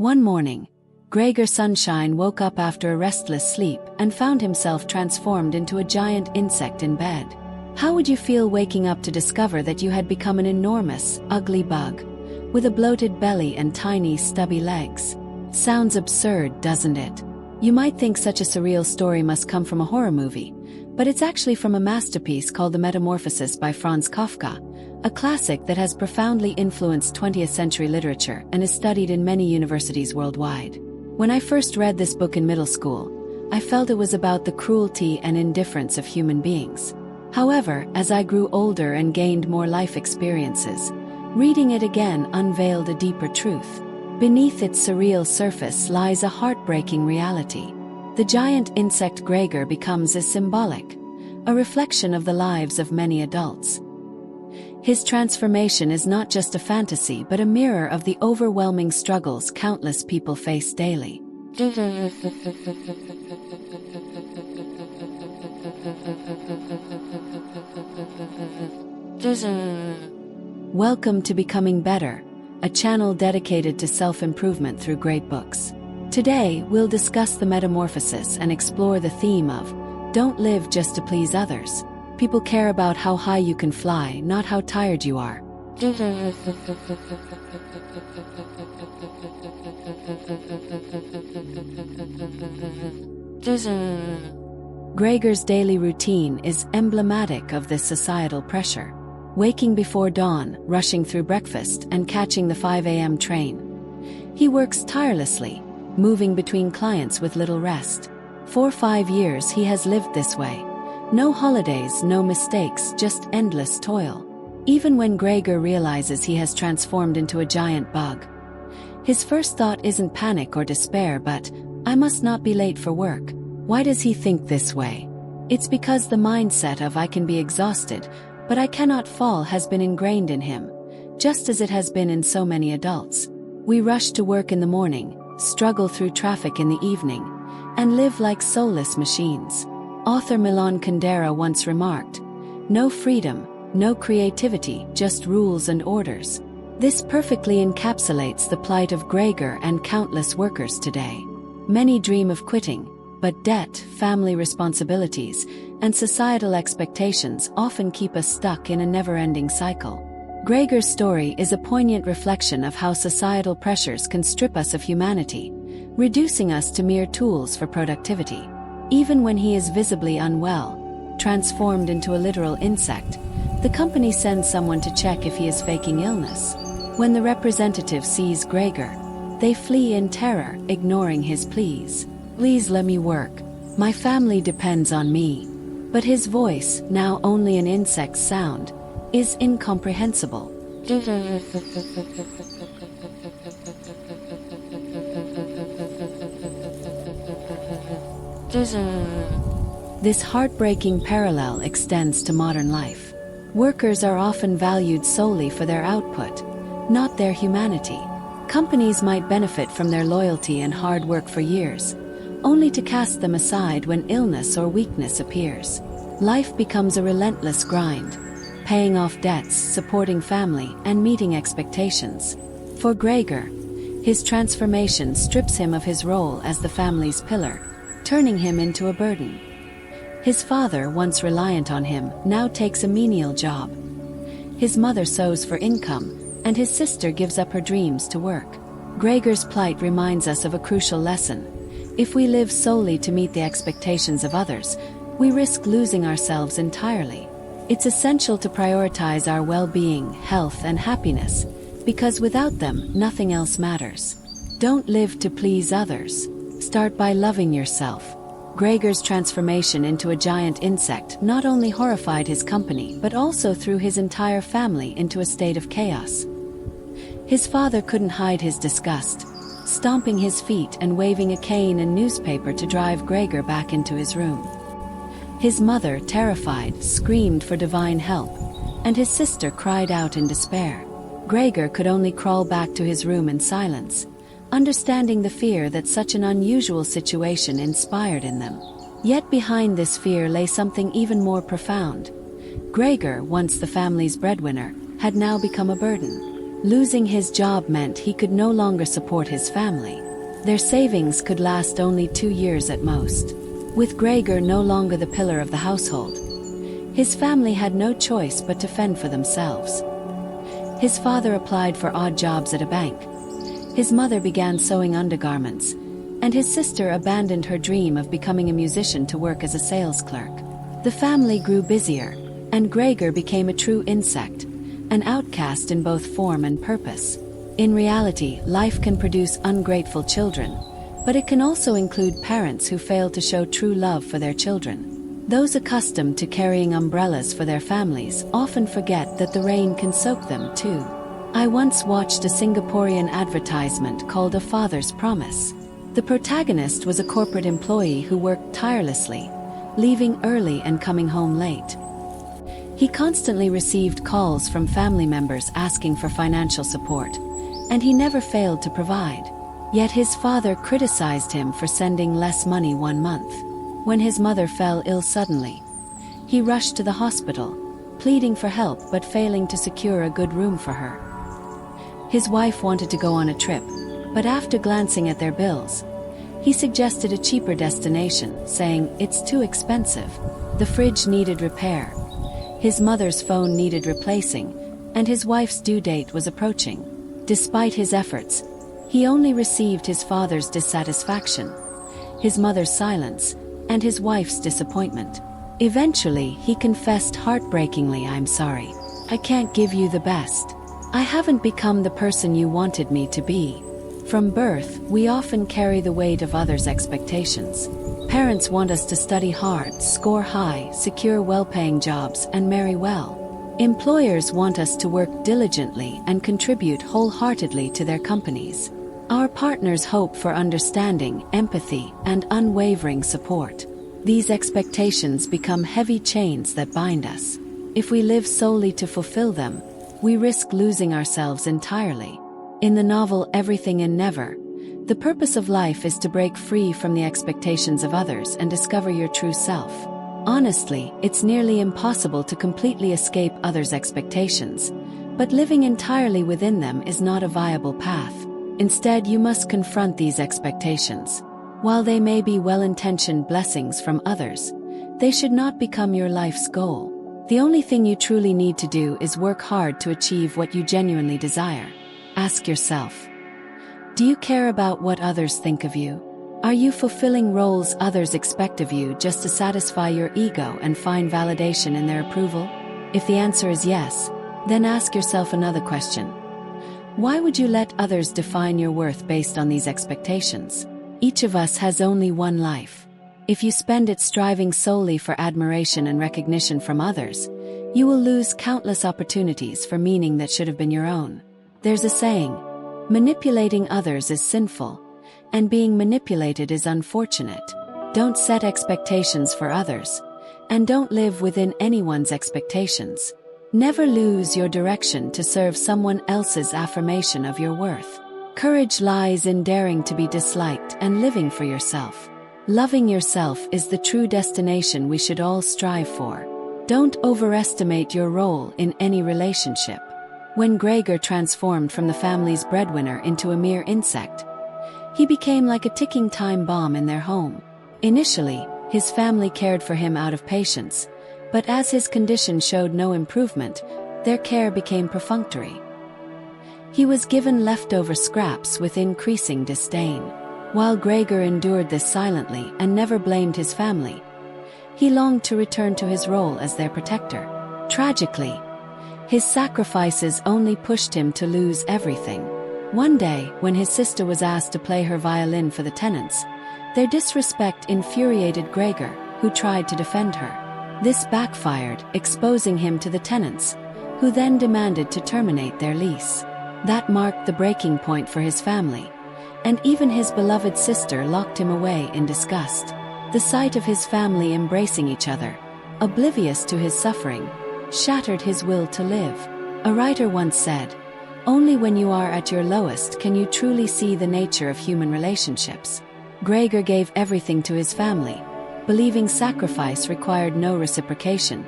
One morning, Gregor Sunshine woke up after a restless sleep and found himself transformed into a giant insect in bed. How would you feel waking up to discover that you had become an enormous, ugly bug, with a bloated belly and tiny, stubby legs? Sounds absurd, doesn't it? You might think such a surreal story must come from a horror movie, but it's actually from a masterpiece called The Metamorphosis by Franz Kafka, a classic that has profoundly influenced 20th century literature and is studied in many universities worldwide. When I first read this book in middle school, I felt it was about the cruelty and indifference of human beings. However, as I grew older and gained more life experiences, reading it again unveiled a deeper truth. Beneath its surreal surface lies a heartbreaking reality. The giant insect Gregor becomes is symbolic, a reflection of the lives of many adults. His transformation is not just a fantasy but a mirror of the overwhelming struggles countless people face daily. Welcome to Becoming Better, a channel dedicated to self-improvement through great books. Today, we'll discuss The Metamorphosis and explore the theme of don't live just to please others. People care about how high you can fly, not how tired you are. Gregor's daily routine is emblematic of this societal pressure. Waking before dawn, rushing through breakfast, and catching the 5 a.m. train. He works tirelessly, moving between clients with little rest. For 5 years he has lived this way. No holidays, no mistakes, just endless toil. Even when Gregor realizes he has transformed into a giant bug, his first thought isn't panic or despair but, I must not be late for work. Why does he think this way? It's because the mindset of I can be exhausted, but I cannot fall has been ingrained in him, just as it has been in so many adults. We rush to work in the morning, struggle through traffic in the evening, and live like soulless machines. Author Milan Kundera once remarked, "No freedom, no creativity, just rules and orders." This perfectly encapsulates the plight of Gregor and countless workers today. Many dream of quitting, but debt, family responsibilities, and societal expectations often keep us stuck in a never-ending cycle. Gregor's story is a poignant reflection of how societal pressures can strip us of humanity, reducing us to mere tools for productivity. Even when he is visibly unwell, transformed into a literal insect, the company sends someone to check if he is faking illness. When the representative sees Gregor, they flee in terror, ignoring his pleas. "Please let me work. My family depends on me." But his voice, now only an insect's sound, is incomprehensible. This heartbreaking parallel extends to modern life. Workers are often valued solely for their output, not their humanity. Companies might benefit from their loyalty and hard work for years, only to cast them aside when illness or weakness appears. Life becomes a relentless grind, paying off debts, supporting family, and meeting expectations. For Gregor, his transformation strips him of his role as the family's pillar, turning him into a burden. His father, once reliant on him, now takes a menial job. His mother sews for income, and his sister gives up her dreams to work. Gregor's plight reminds us of a crucial lesson. If we live solely to meet the expectations of others, we risk losing ourselves entirely. It's essential to prioritize our well-being, health, and happiness, because without them, nothing else matters. Don't live to please others. Start by loving yourself. Gregor's transformation into a giant insect not only horrified his company but also threw his entire family into a state of chaos. His father couldn't hide his disgust, stomping his feet and waving a cane and newspaper to drive Gregor back into his room. His mother, terrified, screamed for divine help, and his sister cried out in despair. Gregor could only crawl back to his room in silence, understanding the fear that such an unusual situation inspired in them. Yet behind this fear lay something even more profound. Gregor, once the family's breadwinner, had now become a burden. Losing his job meant he could no longer support his family. Their savings could last only 2 years at most. With Gregor no longer the pillar of the household, his family had no choice but to fend for themselves. His father applied for odd jobs at a bank. His mother began sewing undergarments, and his sister abandoned her dream of becoming a musician to work as a sales clerk. The family grew busier, and Gregor became a true insect, an outcast in both form and purpose. In reality, life can produce ungrateful children, but it can also include parents who fail to show true love for their children. Those accustomed to carrying umbrellas for their families often forget that the rain can soak them too. I once watched a Singaporean advertisement called A Father's Promise. The protagonist was a corporate employee who worked tirelessly, leaving early and coming home late. He constantly received calls from family members asking for financial support, and he never failed to provide. Yet his father criticized him for sending less money one month. When his mother fell ill suddenly, he rushed to the hospital, pleading for help but failing to secure a good room for her. His wife wanted to go on a trip, but after glancing at their bills, he suggested a cheaper destination, saying, "It's too expensive." The fridge needed repair. His mother's phone needed replacing, and his wife's due date was approaching. Despite his efforts, he only received his father's dissatisfaction, his mother's silence, and his wife's disappointment. Eventually, he confessed heartbreakingly, "I'm sorry. I can't give you the best. I haven't become the person you wanted me to be." From birth, we often carry the weight of others' expectations. Parents want us to study hard, score high, secure well-paying jobs, and marry well. Employers want us to work diligently and contribute wholeheartedly to their companies. Our partners hope for understanding, empathy, and unwavering support. These expectations become heavy chains that bind us. If we live solely to fulfill them, we risk losing ourselves entirely. In the novel Everything and Never, the purpose of life is to break free from the expectations of others and discover your true self. Honestly, it's nearly impossible to completely escape others' expectations, but living entirely within them is not a viable path. Instead, you must confront these expectations. While they may be well-intentioned blessings from others, they should not become your life's goal. The only thing you truly need to do is work hard to achieve what you genuinely desire. Ask yourself, do you care about what others think of you? Are you fulfilling roles others expect of you just to satisfy your ego and find validation in their approval? If the answer is yes, then ask yourself another question. Why would you let others define your worth based on these expectations? Each of us has only one life. If you spend it striving solely for admiration and recognition from others, you will lose countless opportunities for meaning that should have been your own. There's a saying, manipulating others is sinful, and being manipulated is unfortunate. Don't set expectations for others, and don't live within anyone's expectations. Never lose your direction to serve someone else's affirmation of your worth. Courage lies in daring to be disliked and living for yourself. Loving yourself is the true destination we should all strive for. Don't overestimate your role in any relationship. When Gregor transformed from the family's breadwinner into a mere insect, he became like a ticking time bomb in their home. Initially, his family cared for him out of patience, but as his condition showed no improvement, their care became perfunctory. He was given leftover scraps with increasing disdain. While Gregor endured this silently and never blamed his family, he longed to return to his role as their protector. Tragically, his sacrifices only pushed him to lose everything. One day, when his sister was asked to play her violin for the tenants, their disrespect infuriated Gregor, who tried to defend her. This backfired, exposing him to the tenants, who then demanded to terminate their lease. That marked the breaking point for his family, and even his beloved sister locked him away in disgust. The sight of his family embracing each other, oblivious to his suffering, shattered his will to live. A writer once said, "Only when you are at your lowest can you truly see the nature of human relationships." Gregor gave everything to his family, believing sacrifice required no reciprocation,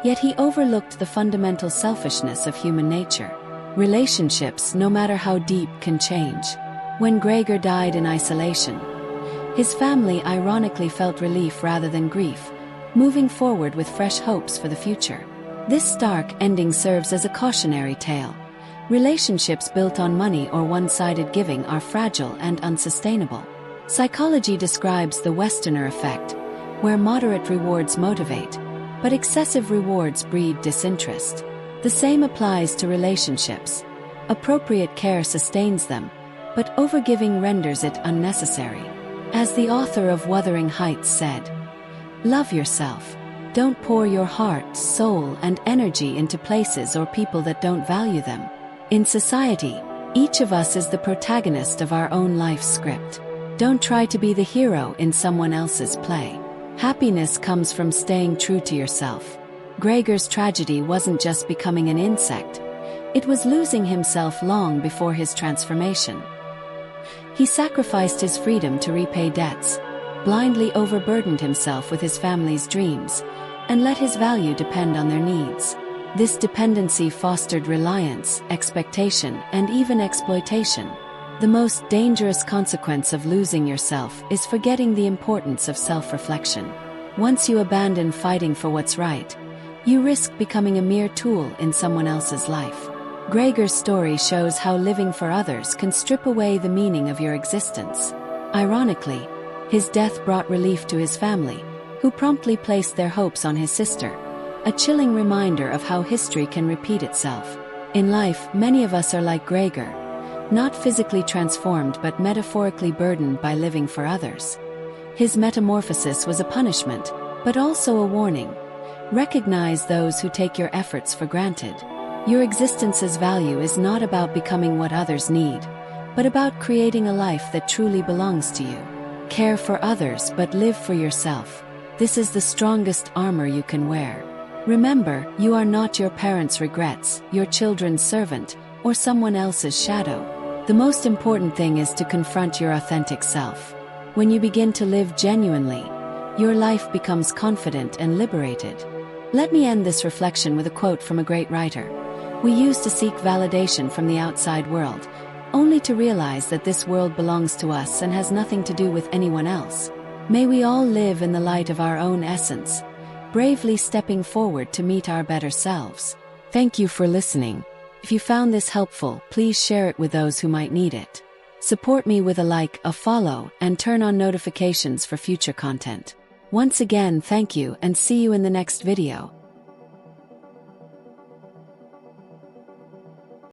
yet he overlooked the fundamental selfishness of human nature. Relationships, no matter how deep, can change. When Gregor died in isolation, his family ironically felt relief rather than grief, moving forward with fresh hopes for the future. This stark ending serves as a cautionary tale. Relationships built on money or one-sided giving are fragile and unsustainable. Psychology describes the Westerner effect, where moderate rewards motivate, but excessive rewards breed disinterest. The same applies to relationships. Appropriate care sustains them, but overgiving renders it unnecessary. As the author of Wuthering Heights said, "Love yourself. Don't pour your heart, soul, and energy into places or people that don't value them." In society, each of us is the protagonist of our own life script. Don't try to be the hero in someone else's play. Happiness comes from staying true to yourself. Gregor's tragedy wasn't just becoming an insect, it was losing himself long before his transformation. He sacrificed his freedom to repay debts, blindly overburdened himself with his family's dreams, and let his value depend on their needs. This dependency fostered reliance, expectation, and even exploitation. The most dangerous consequence of losing yourself is forgetting the importance of self-reflection. Once you abandon fighting for what's right, you risk becoming a mere tool in someone else's life. Gregor's story shows how living for others can strip away the meaning of your existence. Ironically, his death brought relief to his family, who promptly placed their hopes on his sister, a chilling reminder of how history can repeat itself. In life, many of us are like Gregor, not physically transformed but metaphorically burdened by living for others. His metamorphosis was a punishment, but also a warning. Recognize those who take your efforts for granted. Your existence's value is not about becoming what others need, but about creating a life that truly belongs to you. Care for others but live for yourself. This is the strongest armor you can wear. Remember, you are not your parents' regrets, your children's servant, or someone else's shadow. The most important thing is to confront your authentic self. When you begin to live genuinely, your life becomes confident and liberated. Let me end this reflection with a quote from a great writer. "We used to seek validation from the outside world, only to realize that this world belongs to us and has nothing to do with anyone else." May we all live in the light of our own essence, bravely stepping forward to meet our better selves. Thank you for listening. If you found this helpful, please share it with those who might need it. Support me with a like, a follow, and turn on notifications for future content. Once again, thank you and see you in the next video.